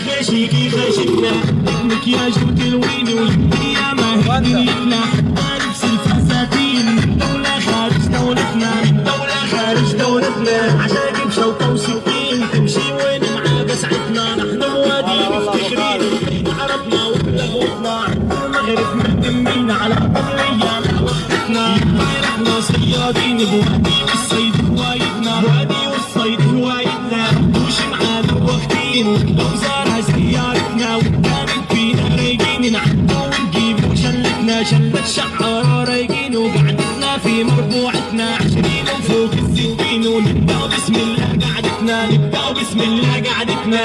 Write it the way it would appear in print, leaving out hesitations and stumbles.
خاشيكي خاشتنا مكياج وتلوين والدنيا ما هديتنا حتى لبس الفساتين من دولة خارج دولتنا من دولة خارج دولتنا عجايب شوكة وسكين تمشي وين مع بسعتنا نحن موادين مفتخرين بين عربنا وبلغتنا عند المغرب مهتمين على طبلية وقتنا رحنا صيادين بوادي والصيد هوايتنا وادي والصيد هوايتنا وش معانا واخدين لو زارها سيارتنا وكانت فينا رايقين نعدو ونجيب وشلتنا شلة شعارة رايقين وقعدتنا في مربوعتنا 20 وفوق الستين ونبدأ بسم الله قعدتنا نبدأ بسم الله قعدتنا